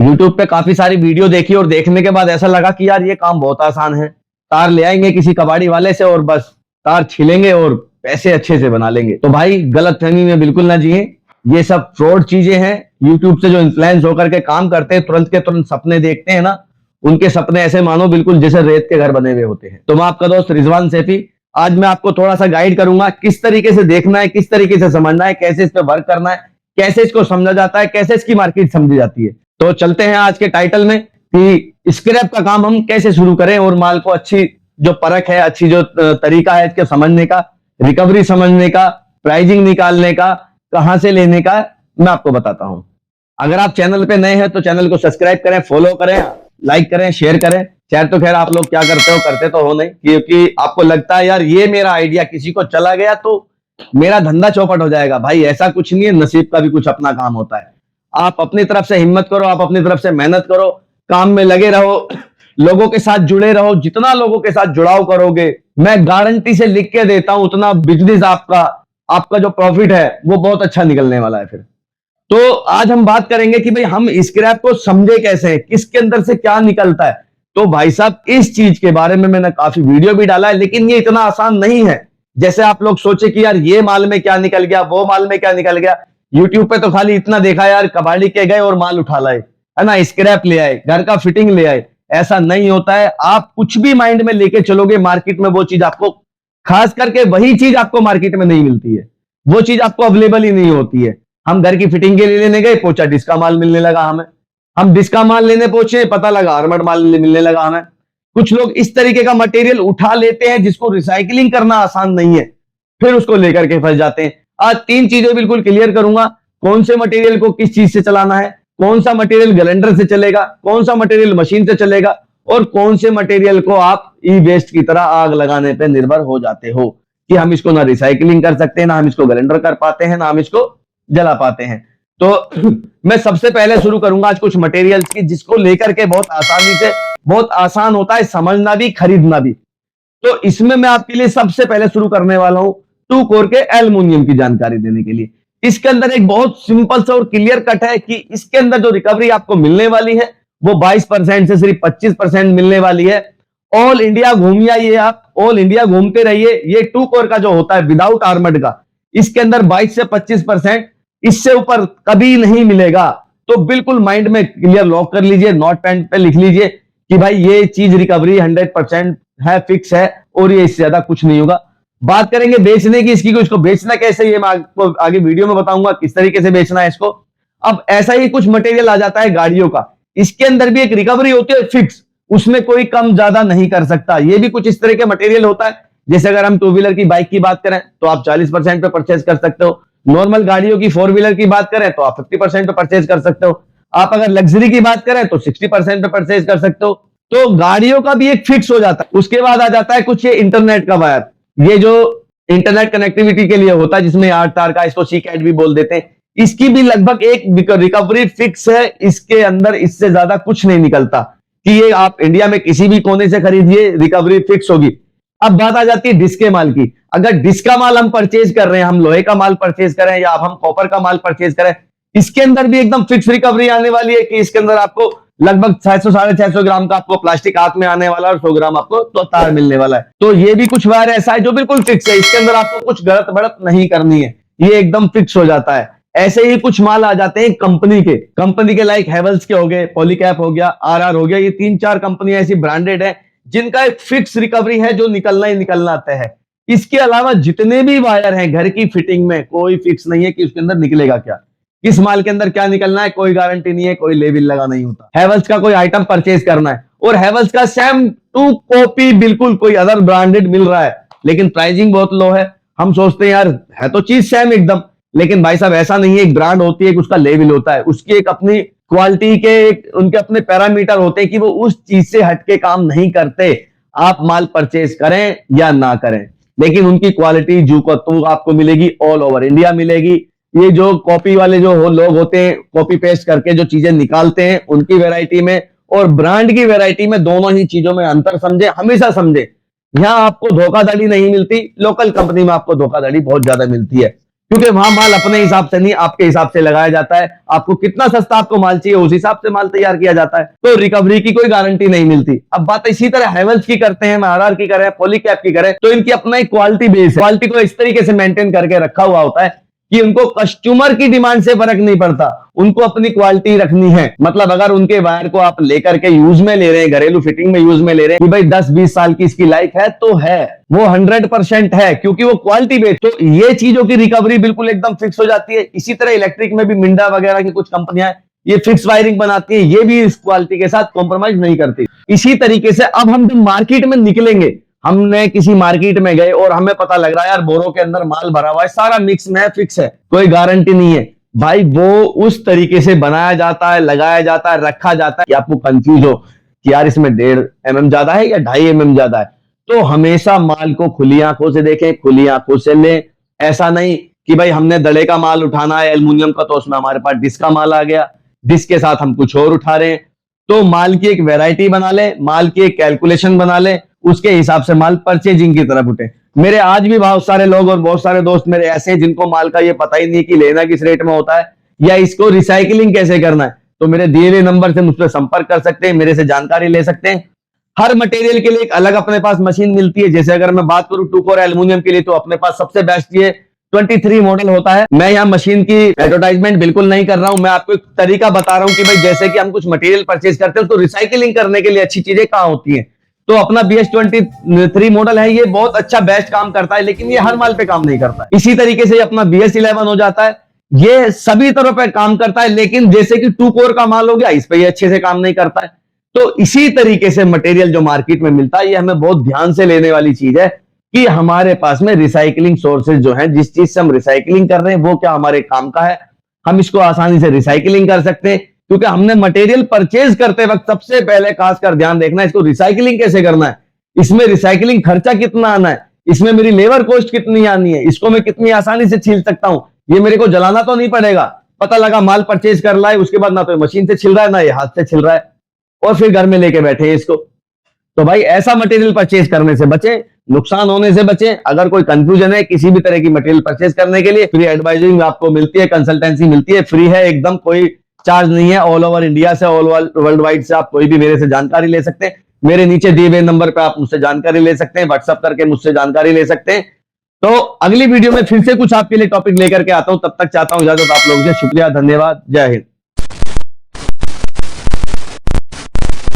YouTube पे काफी सारी वीडियो देखी और देखने के बाद ऐसा लगा कि यार ये काम बहुत आसान है। तार ले आएंगे किसी कबाड़ी वाले से और बस तार छिलेंगे और पैसे अच्छे से बना लेंगे। तो भाई गलतफहमी में बिल्कुल ना जिए, ये सब फ्रॉड चीजें हैं। YouTube से जो इन्फ्लुएंस होकर के काम करते हैं, तुरंत के तुरंत सपने देखते हैं ना, उनके सपने ऐसे मानो बिल्कुल जैसे रेत के घर बने हुए होते हैं। तो मैं आपका दोस्त रिजवान सैफी, आज मैं आपको थोड़ा सा गाइड करूंगा किस तरीके से देखना है, किस तरीके से समझना है, कैसे इस पे वर्क करना है, कैसे इसको समझा जाता है, कैसे इसकी मार्केट समझी जाती है। तो चलते हैं आज के टाइटल में कि स्क्रैप का काम हम कैसे शुरू करें और माल को अच्छी जो परख है, अच्छी जो तरीका है इसके समझने का, रिकवरी समझने का, प्राइजिंग निकालने का, कहां से लेने का, मैं आपको बताता हूं। अगर आप चैनल पे नए हैं तो चैनल को सब्सक्राइब करें, फॉलो करें, लाइक करें, शेयर करें। शेयर तो खैर आप लोग क्या करते हो, करते तो हो नहीं, क्योंकि आपको लगता है यार ये मेरा आइडिया किसी को चला गया तो मेरा धंधा चौपट हो जाएगा। भाई ऐसा कुछ नहीं है, नसीब का भी कुछ अपना काम होता है। आप अपनी तरफ से हिम्मत करो, आप अपनी तरफ से मेहनत करो, काम में लगे रहो, लोगों के साथ जुड़े रहो। जितना लोगों के साथ जुड़ाव करोगे, मैं गारंटी से लिख के देता हूं, उतना बिजनेस आपका जो प्रॉफिट है वो बहुत अच्छा निकलने वाला है। फिर तो आज हम बात करेंगे कि भाई हम स्क्रैप को समझे कैसे, किसके अंदर से क्या निकलता है। तो भाई साहब इस चीज के बारे में मैंने काफी वीडियो भी डाला है, लेकिन ये इतना आसान नहीं है जैसे आप लोग सोचे कि यार ये माल में क्या निकल गया, वो माल में क्या निकल गया। यूट्यूब पे तो खाली इतना देखा यार, कबाड़ी के गए और माल उठा लाए, है ना, स्क्रैप ले आए, घर का फिटिंग ले आए। ऐसा नहीं होता है। आप कुछ भी माइंड में लेके चलोगे मार्केट में, वो चीज आपको, खास करके वही चीज आपको मार्केट में नहीं मिलती है, वो चीज आपको अवेलेबल ही नहीं होती है। हम घर की फिटिंग के लिए लेने गए, पहुंचा डिस्का माल मिलने लगा हमें। हम डिस्का माल लेने पहुंचे, पता लगा आर्मर्ड माल मिलने लगा हमें। कुछ लोग इस तरीके का मटेरियल उठा लेते हैं जिसको रिसाइकलिंग करना आसान नहीं है, फिर उसको लेकर के फंस जाते हैं। आज 3 चीजें बिल्कुल क्लियर करूंगा, कौन से मटेरियल को किस चीज से चलाना है, कौन सा मटेरियल ग्राइंडर से चलेगा, कौन सा मटेरियल मशीन से चलेगा, और कौन से मटेरियल को आप ई वेस्ट की तरह आग लगाने पर निर्भर हो जाते हो कि हम इसको ना रिसाइकलिंग कर सकते हैं, ना हम इसको ग्राइंडर कर पाते हैं, ना हम इसको जला पाते हैं। तो मैं सबसे पहले शुरू करूंगा आज कुछ मटेरियल्स की जिसको लेकर के बहुत आसानी से, बहुत आसान होता है समझना भी, खरीदना भी। तो इसमें मैं आपके लिए सबसे पहले शुरू करने वाला हूं 2 कोर के एल्युमिनियम की जानकारी देने के लिए। इसके अंदर एक बहुत सिंपल सा और क्लियर कट है कि इसके अंदर जो रिकवरी आपको मिलने वाली है वो 22% से सिर्फ 25% मिलने वाली है। ऑल इंडिया घूमिए आइए, आप ऑल इंडिया घूमते रहिए। ये 2 कोर का जो होता है विदाउट आर्मर्ड का, इसके अंदर 22 से 25%, इससे ऊपर कभी नहीं मिलेगा। तो बिल्कुल माइंड में क्लियर लॉक कर लीजिए, नोट पैड पे लिख लीजिए कि भाई ये चीज रिकवरी 100% है, फिक्स है, और ये इससे ज्यादा कुछ नहीं होगा। बात करेंगे बेचने की, इसको बेचना कैसे, ये मैं आपको आगे वीडियो में बताऊंगा किस तरीके से बेचना है इसको। अब ऐसा ही कुछ मटेरियल आ जाता है गाड़ियों का, इसके अंदर भी एक रिकवरी होती है फिक्स, उसमें कोई कम ज्यादा नहीं कर सकता। ये भी कुछ इस तरह के मटेरियल होता है। जैसे अगर हम 2 व्हीलर की बाइक की बात करें तो आप 40% पे परचेज कर सकते हो। नॉर्मल गाड़ियों की 4 व्हीलर की बात करें तो आप 50% पे परचेज कर सकते हो। आप अगर लग्जरी की बात करें तो 60% पे परचेज कर सकते हो। तो गाड़ियों का भी एक फिक्स हो जाता है। उसके बाद आ जाता है कुछ ये इंटरनेट का वायर, ये जो इंटरनेट कनेक्टिविटी के लिए होता है जिसमें 8 तार का, इसको सी कैट भी बोल देते हैं। इसकी भी लगभग एक रिकवरी फिक्स है, इसके अंदर इससे ज्यादा कुछ नहीं निकलता कि ये आप इंडिया में किसी भी कोने से खरीदिए, रिकवरी फिक्स होगी। अब बात आ जाती है डिस्के माल की। अगर डिस्का माल हम परचेज कर रहे हैं, हम लोहे का माल परचेज करें या हम कॉपर का माल परचेज करें, इसके अंदर भी एकदम फिक्स रिकवरी आने वाली है कि इसके अंदर आपको लगभग 600 साढ़े 600 ग्राम का आपको प्लास्टिक हाथ में आने वाला है और 100 ग्राम आपको तो तार मिलने वाला है। तो ये भी कुछ वायर ऐसा है जो बिल्कुल फिक्स है, इसके अंदर आपको कुछ गलत बढ़त नहीं करनी है, ये एकदम फिक्स हो जाता है। ऐसे ही कुछ माल आ जाते हैं कंपनी के लाइक हैवेल्स के हो गए, पॉलीकैप हो गया, आरआर हो गया। ये 3-4 कंपनियां ऐसी ब्रांडेड है जिनका एक फिक्स रिकवरी है जो निकलना ही निकलना आता है। इसके अलावा जितने भी वायर हैं घर की फिटिंग में, कोई फिक्स नहीं है कि उसके अंदर निकलेगा क्या, किस माल के अंदर क्या निकलना है, कोई गारंटी नहीं है, कोई लेबल लगा नहीं होता। हैवेल्स का कोई आइटम परचेज करना है और हैवेल्स का सेम टू कॉपी बिल्कुल कोई अदर ब्रांडेड मिल रहा है, लेकिन प्राइसिंग बहुत लो है। हम सोचते हैं यार है तो चीज सेम एकदम, लेकिन भाई साहब ऐसा नहीं है। एक ब्रांड होती है, उसका लेवल होता है, उसकी एक अपनी क्वालिटी के उनके अपने पैरामीटर होते हैं कि वो उस चीज से हटके काम नहीं करते। आप माल परचेज करें या ना करें, लेकिन उनकी क्वालिटी जो को तो आपको मिलेगी, ऑल ओवर इंडिया मिलेगी। ये जो कॉपी वाले जो लोग होते हैं, कॉपी पेस्ट करके जो चीजें निकालते हैं, उनकी वैरायटी में और ब्रांड की वैरायटी में, दोनों ही चीजों में अंतर समझे, हमेशा समझे। यहां आपको धोखाधड़ी नहीं मिलती, लोकल कंपनी में आपको धोखाधड़ी बहुत ज्यादा मिलती है। क्योंकि वहां माल अपने हिसाब से नहीं आपके हिसाब से लगाया जाता है। आपको कितना सस्ता आपको माल चाहिए उस हिसाब से माल तैयार किया जाता है, तो रिकवरी की कोई गारंटी नहीं मिलती। अब बात इसी तरह हैवेल्स की करते हैं, आरआर की करें, पॉलीकैब की करें, तो इनकी अपना एक क्वालिटी बेस है। क्वालिटी को इस तरीके से मेंटेन करके रखा हुआ होता है कि उनको कस्टमर की डिमांड से फर्क नहीं पड़ता, उनको अपनी क्वालिटी रखनी है। मतलब अगर उनके वायर को आप लेकर के यूज में ले रहे हैं, घरेलू फिटिंग में यूज में ले रहे हैं कि भाई 10-20 साल की इसकी लाइफ है, तो है वो 100% है, क्योंकि वो क्वालिटी बेस्ड। तो ये चीजों की रिकवरी बिल्कुल एकदम फिक्स हो जाती है। इसी तरह इलेक्ट्रिक में भी मिंडा वगैरह की कुछ कंपनियां ये फिक्स वायरिंग बनाती है, ये भी इस क्वालिटी के साथ कॉम्प्रोमाइज नहीं करती। इसी तरीके से अब हम जब मार्केट में निकलेंगे, हमने किसी मार्केट में गए और हमें पता लग रहा है यार बोरों के अंदर माल भरा हुआ है, सारा मिक्स में है, फिक्स है, कोई गारंटी नहीं है भाई। वो उस तरीके से बनाया जाता है, लगाया जाता है, रखा जाता है कि आपको कंफ्यूज हो कि यार इसमें 1.5 mm ज्यादा है या 2.5 mm ज्यादा है। तो हमेशा माल को खुली आंखों से देखें, खुली आंखों से लें। ऐसा नहीं कि भाई हमने दड़े का माल उठाना है एल्युमिनियम का, तो उसमें हमारे पास डिस्क का माल आ गया, डिस्क के साथ हम कुछ और उठा रहे हैं। तो माल की एक वैरायटी बना ले, माल की एक कैलकुलेशन बना ले, उसके हिसाब से माल परचेजिंग की तरफ उठे। मेरे आज भी बहुत सारे लोग और बहुत सारे दोस्त मेरे ऐसे हैं जिनको माल का ये पता ही नहीं कि लेना किस रेट में होता है या इसको रिसाइकलिंग कैसे करना है। तो मेरे दिए हुए नंबर से मुझसे संपर्क कर सकते हैं, मेरे से जानकारी ले सकते हैं। हर मटेरियल के लिए एक अलग अपने पास मशीन मिलती है। जैसे अगर मैं बात करूं 2 कोर एल्युमिनियम के लिए, तो अपने पास सबसे बेस्ट ये 23 मॉडल होता है। मैं यहाँ मशीन की एडवर्टाइजमेंट बिल्कुल नहीं कर रहा हूं, मैं आपको एक तरीका बता रहा हूं कि भाई जैसे कि हम कुछ मटेरियल परचेज करते हैं तो रिसाइकलिंग करने के लिए अच्छी चीजें कहां होती हैं। तो अपना BS23 मॉडल है, ये बहुत अच्छा बेस्ट काम करता है, लेकिन ये हर माल पे काम नहीं करता है। इसी तरीके से अपना BS11 हो जाता है, ये सभी तरह पे काम करता है, लेकिन जैसे कि 2 कोर का माल हो गया, इस पे ये अच्छे से काम नहीं करता है। तो इसी तरीके से मटेरियल जो मार्केट में मिलता है, ये हमें बहुत ध्यान से लेने वाली चीज है कि हमारे पास में रिसाइकलिंग सोर्सेज जो है, जिस चीज से हम रिसाइकलिंग कर रहे हैं वो क्या हमारे काम का है, हम इसको आसानी से रिसाइकलिंग कर सकते हैं। क्योंकि हमने मटेरियल परचेज करते वक्त सबसे पहले खासकर ध्यान देखना है इसको रिसाइकलिंग कैसे करना है, इसमें रिसाइकलिंग खर्चा कितना आना है, इसमें मेरी लेबर कॉस्ट कितनी आनी है, इसको मैं कितनी आसानी से छील सकता हूं, ये मेरे को जलाना तो नहीं पड़ेगा। पता लगा माल परचेज कर लाए, उसके बाद ना तो मशीन से छिल रहा है ना ये हाथ से छिल रहा है, और फिर घर में लेके बैठे हैं इसको। तो भाई ऐसा मटेरियल परचेज करने से बचे, नुकसान होने से बचे। अगर कोई कंफ्यूजन है किसी भी तरह की मटेरियल परचेज करने के लिए, फ्री एडवाइजिंग आपको मिलती है, कंसल्टेंसी मिलती है, फ्री है एकदम, कोई चार्ज नहीं है। ऑल ओवर इंडिया से, ऑल वर्ल्ड वाइड से आप कोई भी मेरे से जानकारी ले सकते हैं। मेरे नीचे दिए हुए नंबर पे आप मुझसे जानकारी ले सकते हैं, व्हाट्सएप करके मुझसे जानकारी ले सकते हैं। तो अगली वीडियो में फिर से कुछ आपके लिए टॉपिक लेकर के आता हूं, तब तक चाहता हूं इजाजत आप लोगों से। शुक्रिया, धन्यवाद, जय हिंद।